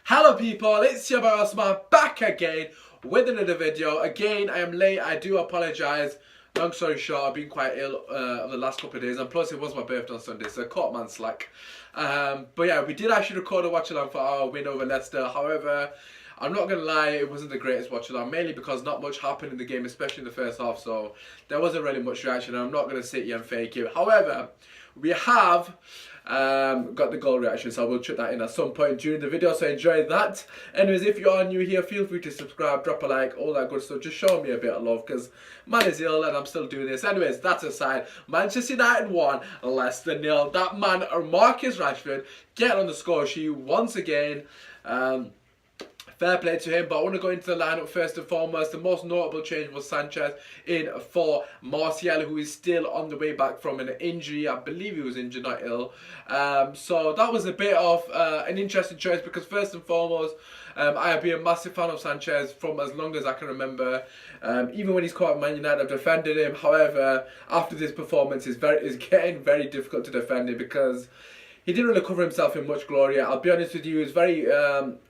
Hello people, it's your boy Osman back again with another video. Again, I am late, I do apologise. Long story short, I've been quite ill over the last couple of days, and plus it was my birthday on Sunday, so I caught man slack. But yeah, we did actually record a watch along for our win over Leicester. However, I'm not going to lie, it wasn't the greatest watch along, mainly because not much happened in the game, especially in the first half, so there wasn't really much reaction, and I'm not going to sit here and fake it. However, we have got the goal reaction, so I will chuck that in at some point during the video, so enjoy that. Anyways, if you are new here, feel free to subscribe, drop a like, all that good stuff. Just show me a bit of love, because man is ill and I'm still doing this. Anyways, that's aside. Manchester United 1, Leicester 0. That man, Marcus Rashford, getting on the score sheet once again. Fair play to him, but I want to go into the lineup first and foremost. The most notable change was Sanchez in for Martial, who is still on the way back from an injury. I believe he was injured, not ill. So that was a bit of an interesting choice, because first and foremost, I have been a massive fan of Sanchez from as long as I can remember. Even when he's caught at Man United, I've defended him. However, after this performance, it's getting very difficult to defend him, because he didn't really cover himself in much glory. I'll be honest with you, it's very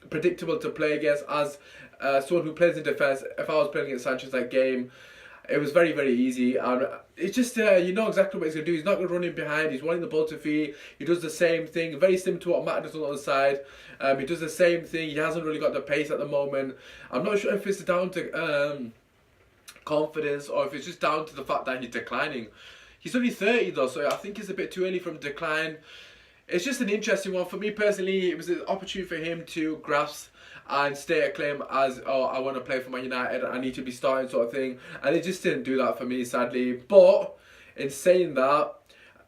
predictable to play against as someone who plays in defence. If I was playing against Sanchez that game, it was very, very easy. And it's just, you know exactly what he's going to do. He's not going to run in behind. He's wanting the ball to feet. He does the same thing, very similar to what Matt does on the other side. He does the same thing. He hasn't really got the pace at the moment. I'm not sure if it's down to confidence or if it's just down to the fact that he's declining. He's only 30 though, so I think it's a bit too early for him to decline. It's just an interesting one. For me personally, it was an opportunity for him to grasp and stay a claim as, oh, I want to play for Man United, I need to be starting sort of thing. And it just didn't do that for me, sadly. But in saying that,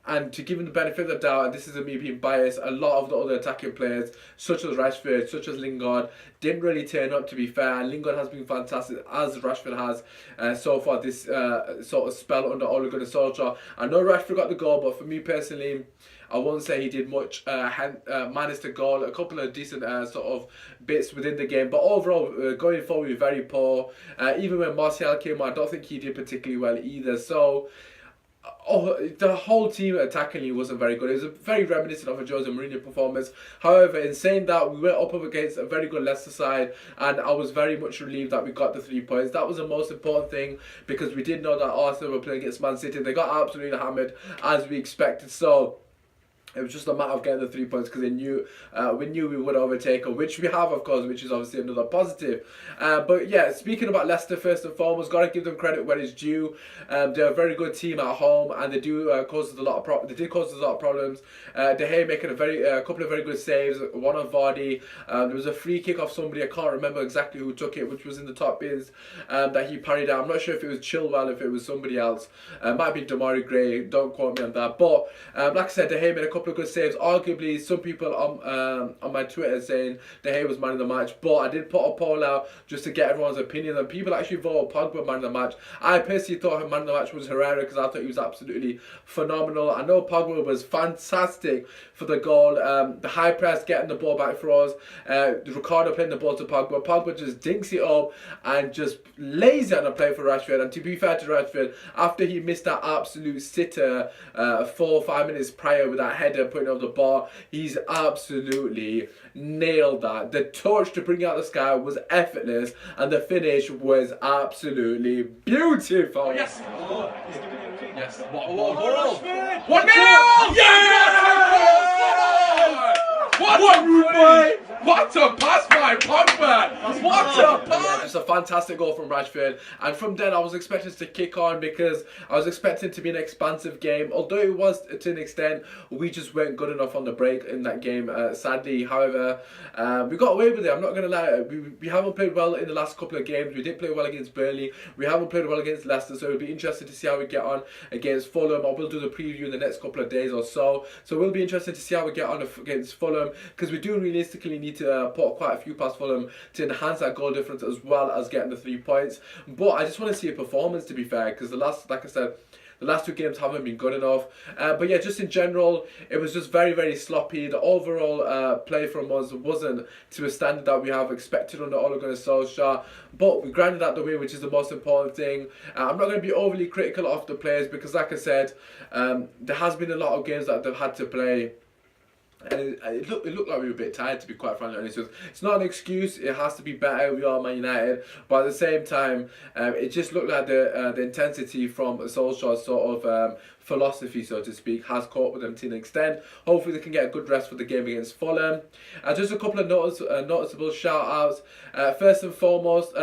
and to give him the benefit of the doubt, and this is me being biased, a lot of the other attacking players, such as Rashford, such as Lingard, didn't really turn up, to be fair. And Lingard has been fantastic, as Rashford has so far this sort of spell under Ole Solskjaer. I know Rashford got the goal, but for me personally, I won't say he did much, managed to goal, a couple of decent sort of bits within the game. But overall, going forward, very poor. Even when Martial came on, I don't think he did particularly well either. So the whole team attackingly wasn't very good. It was very reminiscent of a Jose Mourinho performance. However, in saying that, we went up against a very good Leicester side, and I was very much relieved that we got the 3 points. That was the most important thing, because we did know that Arsenal were playing against Man City. They got absolutely hammered, as we expected. So it was just a matter of getting the 3 points, because we knew we would overtake them, which we have, of course, which is obviously another positive. But yeah, speaking about Leicester, first and foremost, got to give them credit where it's due. They're a very good team at home, and they do cause us a lot of did cause us a lot of problems. De Gea making a couple of very good saves, one on Vardy. There was a free kick off somebody, I can't remember exactly who took it, which was in the top bins, that he parried out. I'm not sure if it was Chilwell, if it was somebody else. Might have been Damari Gray, don't quote me on that. But like I said, De Gea made a couple of good saves. Arguably, some people on my Twitter saying De Gea was man of the match, but I did put a poll out just to get everyone's opinion, and people actually voted Pogba man of the match. I personally thought man of the match was Herrera, because I thought he was absolutely phenomenal. I know Pogba was fantastic for the goal. The high press, getting the ball back for us. Ricardo playing the ball to Pogba. Pogba just dinks it up and just lays it on a play for Rashford. And to be fair to Rashford, after he missed that absolute sitter 4 or 5 minutes prior with that header putting over the bar, he's absolutely nailed that. The touch to bring out the sky was effortless, and the finish was absolutely beautiful. Oh, yes. Oh, yes. What a goal! 1-0! Yeah! What a pass by Pogba! What a pass! Yeah, just a fantastic goal from Rashford. And from then, I was expecting to kick on, because I was expecting it to be an expansive game. Although it was to an extent, we just weren't good enough on the break in that game, sadly. However, we got away with it. I'm not going to lie. We haven't played well in the last couple of games. We did play well against Burnley. We haven't played well against Leicester. So it'll be interesting to see how we get on against Fulham. I will do the preview in the next couple of days or so. So it will be interesting to see how we get on against Fulham, because we do realistically need to put quite a few past Fulham to enhance that goal difference, as well as getting the 3 points. But I just want to see a performance, to be fair, because like I said, the last 2 games haven't been good enough. But yeah, just in general, it was just very, very sloppy. The overall play from us wasn't to a standard that we have expected under Ole Solskjaer. But we grinded out the win, which is the most important thing. I'm not going to be overly critical of the players, because like I said, there has been a lot of games that they've had to play And it looked like we were a bit tired, to be quite frankly honest. It's not an excuse. It has to be better. We are Man United, but at the same time, it just looked like the intensity from Solskjaer's sort of philosophy, so to speak, has caught with them to an extent. Hopefully, they can get a good rest for the game against Fulham. Just a couple of noticeable shout outs. First and foremost,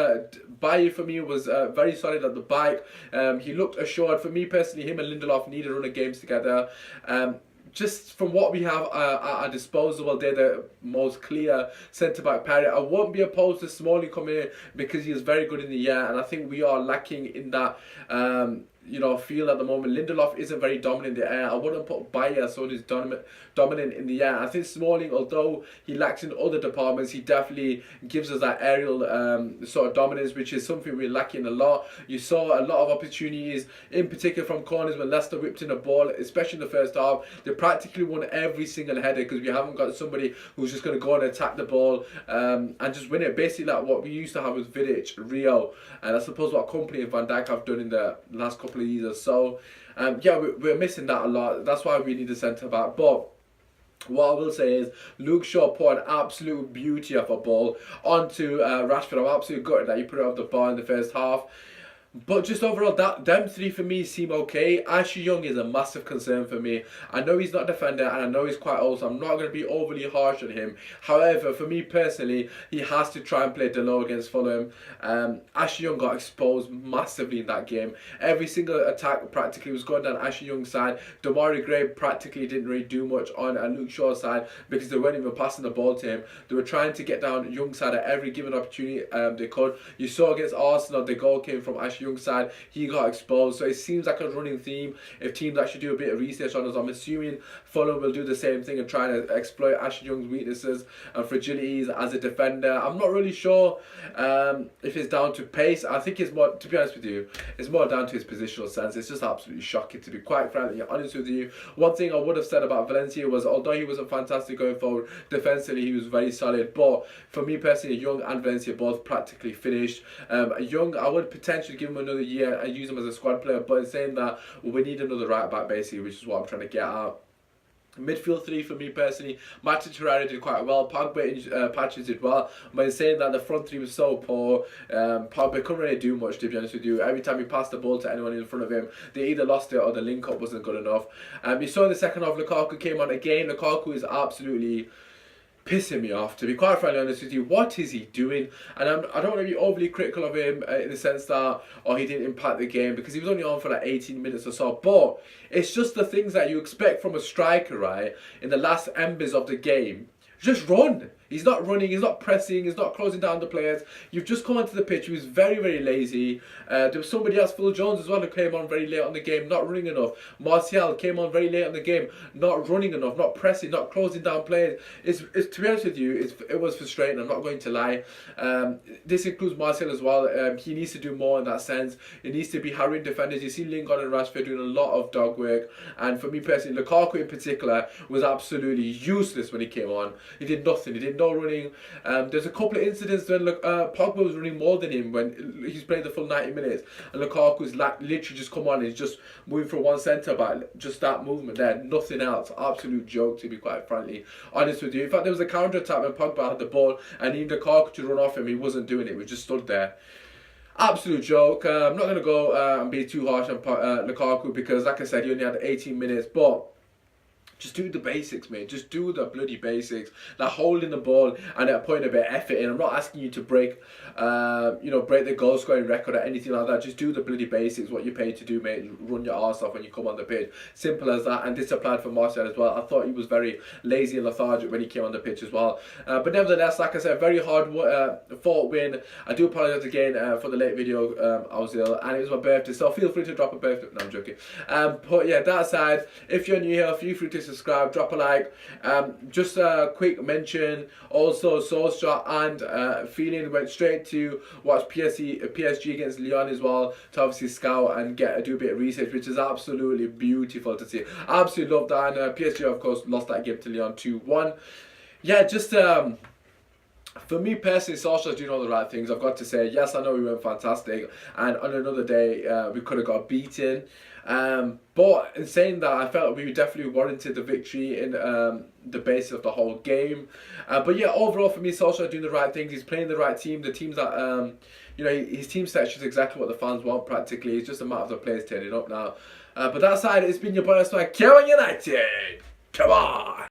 Bailly for me was very solid at the bike. He looked assured. For me personally, him and Lindelof need to run a games together. Just from what we have at our disposal, they're the most clear centre-back pair. I won't be opposed to Smalling coming in because he is very good in the air, and I think we are lacking in that field at the moment. Lindelof isn't very dominant in the air. I wouldn't put Bayer so he's dominant in the air. I think Smalling, although he lacks in other departments, he definitely gives us that aerial sort of dominance, which is something we're lacking a lot. You saw a lot of opportunities, in particular from corners when Leicester whipped in a ball, especially in the first half. They practically won every single header because we haven't got somebody who's just going to go and attack the ball and just win it. Basically like what we used to have with Vidic, Rio, and I suppose what Kompany and Van Dijk have done in the last couple of years or so. Yeah, we're missing that a lot. That's why we need a centre back. But what I will say is Luke Shaw put an absolute beauty of a ball onto Rashford. I'm absolutely gutted that he put it off the bar in the first half. But just overall, them three for me seem okay. Ashley Young is a massive concern for me. I know he's not a defender and I know he's quite old, so I'm not going to be overly harsh on him. However, for me personally, he has to try and play Delo against Fulham. Ashley Young got exposed massively in that game. Every single attack practically was going down Ashley Young's side. Damari Gray practically didn't really do much on Luke Shaw's side because they weren't even passing the ball to him. They were trying to get down Young's side at every given opportunity they could. You saw against Arsenal, the goal came from Ashley Young's side. He got exposed, so it seems like a running theme. If teams actually do a bit of research on us, I'm assuming Fulham will do the same thing and try to exploit Ashley Young's weaknesses and fragilities as a defender. I'm not really sure if it's down to pace. I think it's more, to be honest with you, it's more down to his positional sense. It's just absolutely shocking, to be quite frankly honest with you. One thing I would have said about Valencia was, although he wasn't fantastic going forward defensively, he was very solid. But for me personally, Young and Valencia both practically finished. Young, I would potentially give him another year and use him as a squad player, but in saying that, we need another right back basically, which is what I'm trying to get at. Midfield three for me personally, Matic Torreira did quite well, Pogba Patches did well, but in saying that, the front three was so poor. Pogba couldn't really do much, to be honest with you. Every time he passed the ball to anyone in front of him, they either lost it or the link up wasn't good enough. You saw in the second half, Lukaku came on again. Lukaku is absolutely pissing me off, to be quite frankly honest with you. What is he doing? And I don't want to be overly critical of him in the sense that, oh, he didn't impact the game, because he was only on for like 18 minutes or so. But it's just the things that you expect from a striker, right? In the last embers of the game, just run. He's not running, he's not pressing, he's not closing down the players. You've just come onto the pitch, he was very, very lazy. There was somebody else, Phil Jones as well, who came on very late on the game, not running enough. Martial came on very late on the game, not running enough, not pressing, not closing down players. It's to be honest with you, it was frustrating, I'm not going to lie. This includes Martial as well. He needs to do more in that sense. He needs to be harrying defenders. You see Lingard and Rashford doing a lot of dog work. And for me personally, Lukaku in particular was absolutely useless when he came on. He did nothing, he did no running. There's a couple of incidents when Pogba was running more than him when he's played the full 90 minutes, and Lukaku's literally just come on and he's just moving from one centre back, just that movement there, nothing else. Absolute joke, to be quite frankly honest with you. In fact, there was a counter attack when Pogba had the ball and he needed Lukaku to run off him. He wasn't doing it, we just stood there. Absolute joke. I'm not going to go and be too harsh on Lukaku because, like I said, he only had 18 minutes, but just do the basics, mate. Just do the bloody basics. Like holding the ball and putting a bit of effort in. I'm not asking you to break the goal scoring record or anything like that. Just do the bloody basics. What you're paid to do, mate. Run your arse off when you come on the pitch. Simple as that. And this applied for Martial as well. I thought he was very lazy and lethargic when he came on the pitch as well. But nevertheless, like I said, very hard fought win. I do apologise again for the late video. I was ill and it was my birthday, so feel free to drop a birthday. No, I'm joking. But yeah, that aside, if you're new here, feel free to subscribe, drop a like. Just a quick mention, also Solskjaer and Feeling went straight to watch PSG against Lyon as well, to obviously scout and do a bit of research, which is absolutely beautiful to see. Absolutely love that. And PSG of course lost that game to Lyon 2-1. Yeah, just for me personally, Solskjaer's doing all the right things. I've got to say, yes, I know we went fantastic, and on another day we could have got beaten. But in saying that, I felt we definitely warranted the victory in the basis of the whole game. But yeah, overall for me, Solskjaer doing the right things. He's playing the right team. The teams that his team section is exactly what the fans want. Practically, it's just a matter of the players turning up now. But that side, it's been your boy, Come on United, come on.